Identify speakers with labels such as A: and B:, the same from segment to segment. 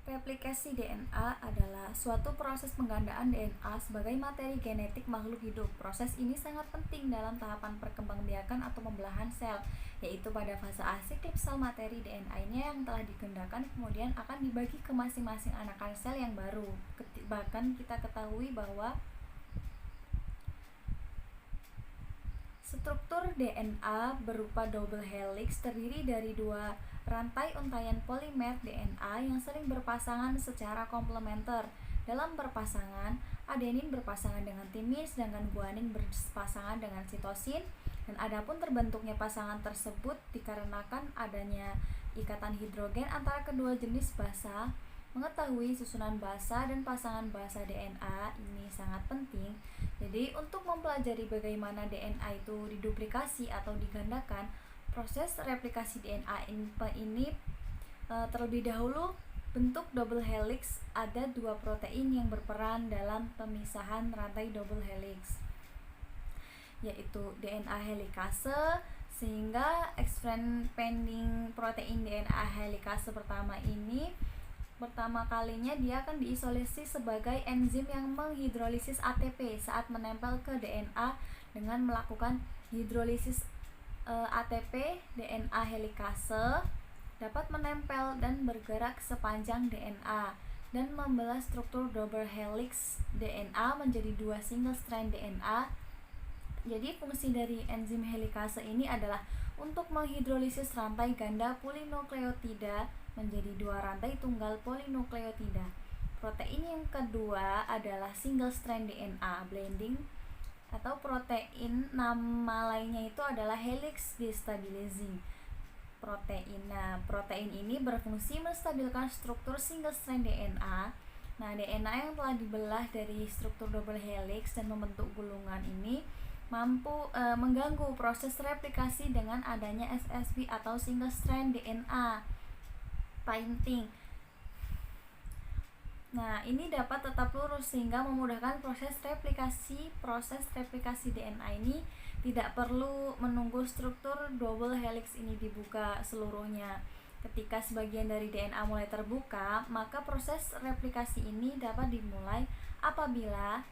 A: Replikasi DNA adalah suatu proses penggandaan DNA sebagai materi genetik makhluk hidup. Proses ini sangat penting dalam tahapan perkembangbiakan atau pembelahan sel, yaitu pada fase asiklip sel materi DNA-nya yang telah digendakan kemudian akan dibagi ke masing-masing anakan sel yang baru. Bahkan kita ketahui bahwa struktur DNA berupa double helix terdiri dari dua rantai untaian polimer DNA yang sering berpasangan secara komplementer. Dalam berpasangan, adenin berpasangan dengan timin, sedangkan guanin berpasangan dengan sitosin. Dan adapun terbentuknya pasangan tersebut dikarenakan adanya ikatan hidrogen antara kedua jenis basa. Mengetahui susunan basa dan pasangan basa DNA ini sangat penting. Jadi untuk mempelajari bagaimana DNA itu diduplikasi atau digandakan, proses replikasi DNA ini terlebih dahulu bentuk double helix. Ada dua protein yang berperan dalam pemisahan rantai double helix, yaitu DNA helikase, sehingga expanding protein DNA helikase pertama kalinya dia akan diisolasi sebagai enzim yang menghidrolisis ATP saat menempel ke DNA dengan melakukan hidrolisis ATP. DNA helikase dapat menempel dan bergerak sepanjang DNA dan membelah struktur double helix DNA menjadi dua single strand DNA. Jadi fungsi dari enzim helikase ini adalah untuk menghidrolisis rantai ganda polinukleotida menjadi dua rantai tunggal polinukleotida. Protein yang kedua adalah single strand DNA blending, atau protein nama lainnya itu adalah helix destabilizing protein. Nah, protein ini berfungsi menstabilkan struktur single strand DNA. Nah, DNA yang telah dibelah dari struktur double helix dan membentuk gulungan ini mampu mengganggu proses replikasi dengan adanya SSB atau single strand DNA painting. Nah, ini dapat tetap lurus sehingga memudahkan proses replikasi. Proses replikasi DNA ini tidak perlu menunggu struktur double helix ini dibuka seluruhnya. Ketika sebagian dari DNA mulai terbuka, maka proses replikasi ini dapat dimulai apabila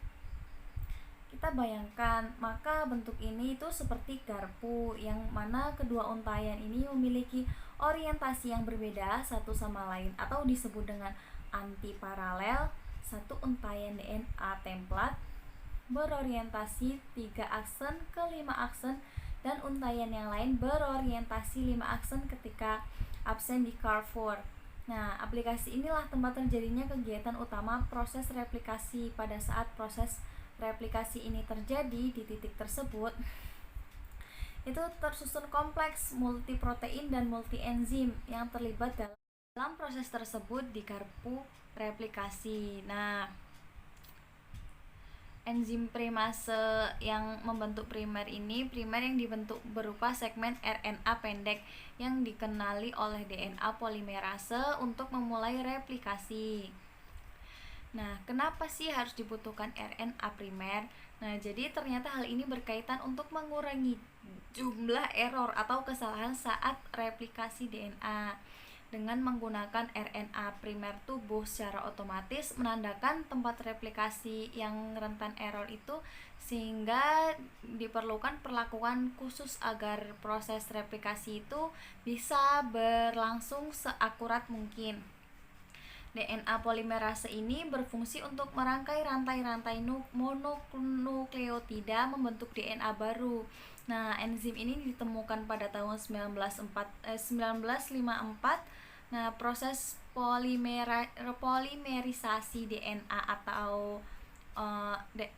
A: kita bayangkan, maka bentuk ini itu seperti garpu yang mana kedua untaian ini memiliki orientasi yang berbeda satu sama lain atau disebut dengan antiparalel. Satu untaian DNA template berorientasi 3 aksen ke 5 aksen dan untaian yang lain berorientasi 5 aksen ketika absen di Carrefour. Nah, aplikasi inilah tempat terjadinya kegiatan utama proses replikasi. Pada saat proses replikasi ini terjadi di titik tersebut, itu tersusun kompleks multiprotein dan multi enzim yang terlibat dalam proses tersebut di garpu replikasi. Nah, enzim primase yang membentuk primer yang dibentuk berupa segmen RNA pendek yang dikenali oleh DNA polimerase untuk memulai replikasi. Nah, kenapa sih harus dibutuhkan RNA primer? Nah, jadi ternyata hal ini berkaitan untuk mengurangi jumlah error atau kesalahan saat replikasi DNA. Dengan menggunakan RNA primer, tubuh secara otomatis menandakan tempat replikasi yang rentan error itu, sehingga diperlukan perlakuan khusus agar proses replikasi itu bisa berlangsung seakurat mungkin. DNA polimerase ini berfungsi untuk merangkai rantai-rantai mononukleotida membentuk DNA baru. Nah, enzim ini ditemukan pada tahun 1954. Nah, proses polimerisasi DNA atau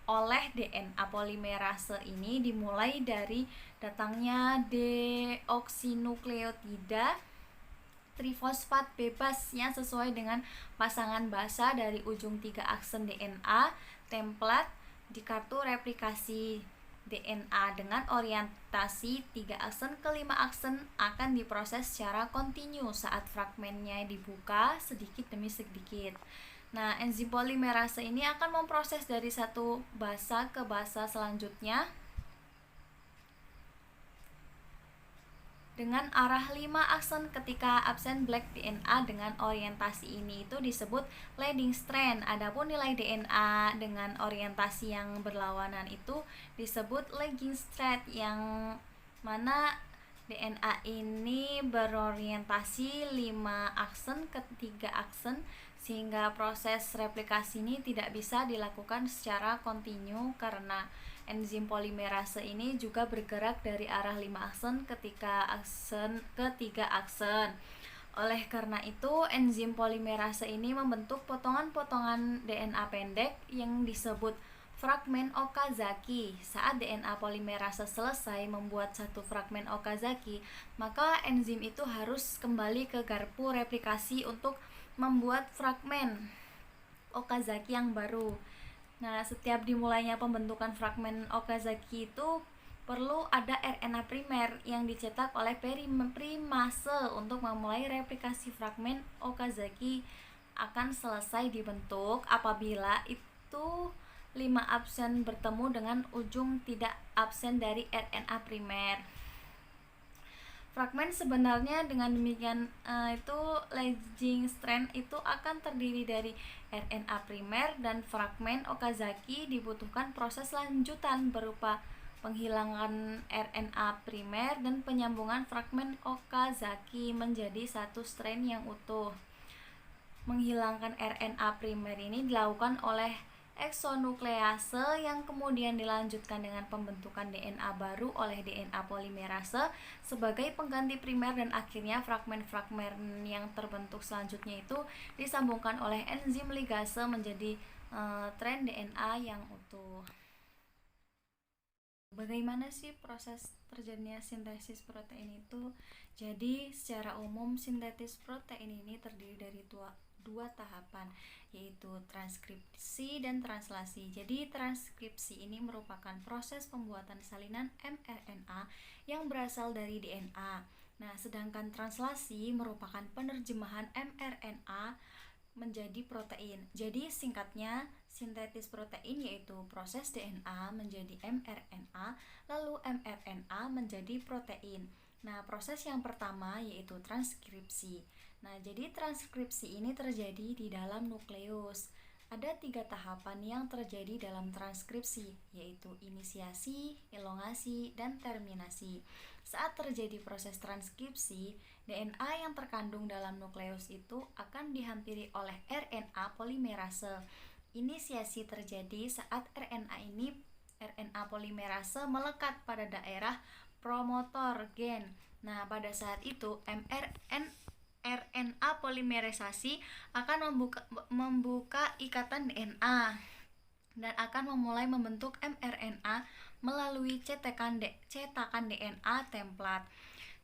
A: oleh DNA polimerase ini dimulai dari datangnya deoksinukleotida trifosfat bebas yang sesuai dengan pasangan basa dari ujung 3 aksen DNA template di kartu replikasi. DNA dengan orientasi 3 aksen ke 5 aksen akan diproses secara kontinu saat fragmennya dibuka sedikit demi sedikit. Nah, enzim polimerase ini akan memproses dari satu basa ke basa selanjutnya. dengan arah 5 aksen ketika absen black DNA dengan orientasi ini itu disebut leading strand. Adapun nilai DNA dengan orientasi yang berlawanan itu disebut lagging strand, yang mana DNA ini berorientasi 5 aksen ke 3 aksen, sehingga proses replikasi ini tidak bisa dilakukan secara kontinu karena enzim polimerase ini juga bergerak dari arah 5 aksen ke 3 aksen. Oleh karena itu, enzim polimerase ini membentuk potongan-potongan DNA pendek yang disebut fragmen Okazaki. Saat DNA polimerase selesai membuat satu fragmen Okazaki, maka enzim itu harus kembali ke garpu replikasi untuk membuat fragmen Okazaki yang baru. Nah, setiap dimulainya pembentukan fragmen Okazaki itu perlu ada RNA primer yang dicetak oleh primase untuk memulai replikasi fragmen Okazaki akan selesai dibentuk apabila itu 5 absen bertemu dengan ujung tidak absen dari RNA primer. Fragmen sebenarnya dengan demikian itu lagging strand itu akan terdiri dari RNA primer, dan fragmen Okazaki dibutuhkan proses lanjutan berupa penghilangan RNA primer dan penyambungan fragmen Okazaki menjadi satu strand yang utuh. Menghilangkan RNA primer ini dilakukan oleh eksonuklease yang kemudian dilanjutkan dengan pembentukan DNA baru oleh DNA polimerase sebagai pengganti primer, dan akhirnya fragmen-fragmen yang terbentuk selanjutnya itu disambungkan oleh enzim ligase menjadi strand DNA yang utuh. Bagaimana sih proses terjadinya sintesis protein itu? Jadi secara umum sintesis protein ini terdiri dari dua tahapan, yaitu transkripsi dan translasi. Jadi transkripsi ini merupakan proses pembuatan salinan mRNA yang berasal dari DNA. Nah, sedangkan translasi merupakan penerjemahan mRNA menjadi protein. Jadi singkatnya, sintetis protein yaitu proses DNA menjadi mRNA, lalu mRNA menjadi protein. Nah, proses yang pertama yaitu transkripsi. Nah, jadi transkripsi ini terjadi di dalam nukleus. Ada 3 tahapan yang terjadi dalam transkripsi, yaitu inisiasi, elongasi, dan terminasi. Saat terjadi proses transkripsi, DNA yang terkandung dalam nukleus itu akan dihampiri oleh RNA polimerase. Inisiasi terjadi saat RNA polimerase melekat pada daerah promotor gen. Nah, pada saat itu RNA polimerisasi akan membuka ikatan DNA dan akan memulai membentuk mRNA melalui cetakan DNA template.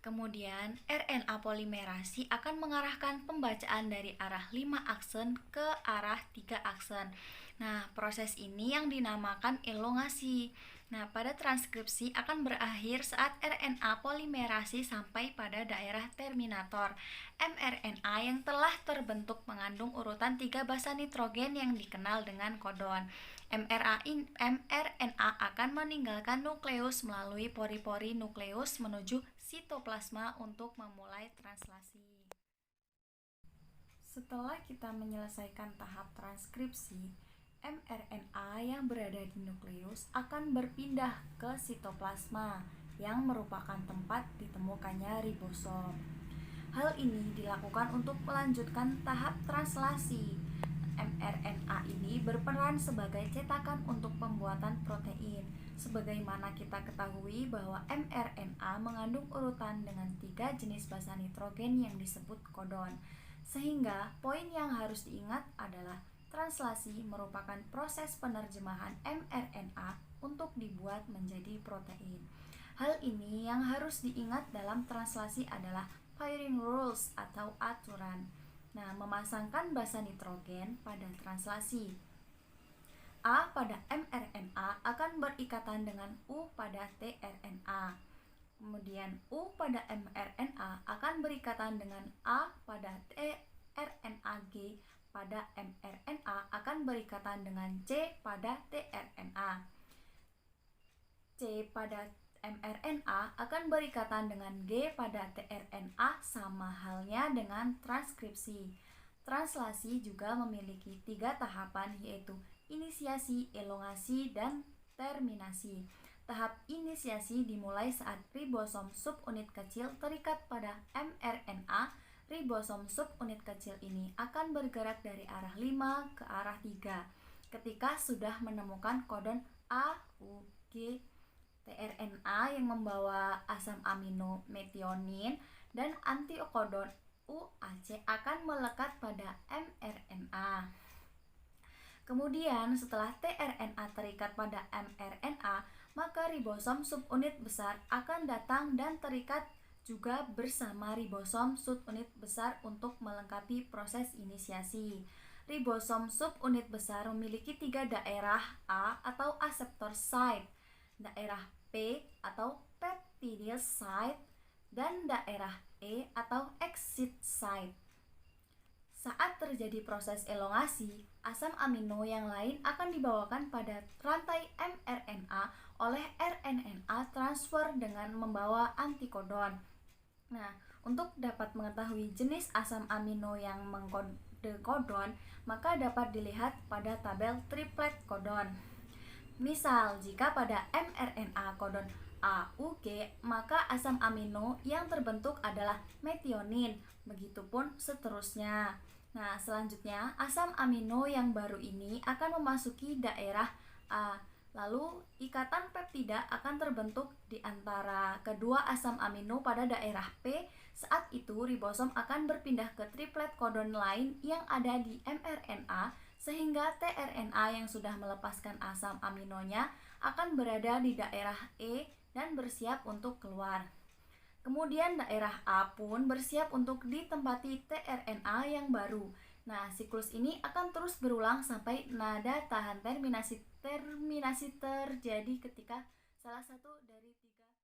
A: Kemudian RNA polimerasi akan mengarahkan pembacaan dari arah 5 aksen ke arah 3 aksen. Nah, proses ini yang dinamakan elongasi. Nah, pada transkripsi akan berakhir saat RNA polimerasi sampai pada daerah terminator. mRNA yang telah terbentuk mengandung urutan 3 basa nitrogen yang dikenal dengan kodon. mRNA akan meninggalkan nukleus melalui pori-pori nukleus menuju sitoplasma untuk memulai translasi. Setelah kita menyelesaikan tahap transkripsi, mRNA yang berada di nukleus akan berpindah ke sitoplasma yang merupakan tempat ditemukannya ribosom. Hal ini dilakukan untuk melanjutkan tahap translasi. mRNA ini berperan sebagai cetakan untuk pembuatan protein. Sebagaimana kita ketahui bahwa mRNA mengandung urutan dengan 3 jenis basa nitrogen yang disebut kodon. Sehingga poin yang harus diingat adalah translasi merupakan proses penerjemahan mRNA untuk dibuat menjadi protein. Hal ini yang harus diingat dalam translasi adalah pairing rules atau aturan. Nah, memasangkan basa nitrogen pada translasi. A pada mRNA akan berikatan dengan U pada tRNA. Kemudian U pada mRNA akan berikatan dengan A pada tRNAG, pada mRNA akan berikatan dengan C pada tRNA. C pada mRNA akan berikatan dengan G pada tRNA sama halnya dengan transkripsi. Translasi juga memiliki 3 tahapan yaitu inisiasi, elongasi, dan terminasi. Tahap inisiasi dimulai saat ribosom subunit kecil terikat pada mRNA. Ribosom subunit kecil ini akan bergerak dari arah 5 ke arah 3 ketika sudah menemukan kodon A, U, G, tRNA yang membawa asam amino metionin dan antikodon UAC akan melekat pada mRNA. Kemudian setelah tRNA terikat pada mRNA, maka ribosom subunit besar akan datang dan terikat juga bersama ribosom subunit besar untuk melengkapi proses inisiasi. Ribosom subunit besar memiliki 3 daerah A atau aseptor site, daerah P atau peptidyl site, dan daerah E atau exit site. Saat terjadi proses elongasi, asam amino yang lain akan dibawakan pada rantai mRNA oleh RNA transfer dengan membawa antikodon. Nah, untuk dapat mengetahui jenis asam amino yang mengkode kodon, maka dapat dilihat pada tabel triplet kodon. Misal, jika pada mRNA kodon AUG, maka asam amino yang terbentuk adalah metionin, begitupun seterusnya. Nah, selanjutnya asam amino yang baru ini akan memasuki daerah A. Lalu, ikatan peptida akan terbentuk di antara kedua asam amino pada daerah P. Saat itu, ribosom akan berpindah ke triplet kodon lain yang ada di mRNA, sehingga tRNA yang sudah melepaskan asam aminonya akan berada di daerah E dan bersiap untuk keluar. Kemudian daerah A pun bersiap untuk ditempati tRNA yang baru. Nah, siklus ini akan terus berulang sampai nada tahan terminasi terjadi ketika salah satu dari 3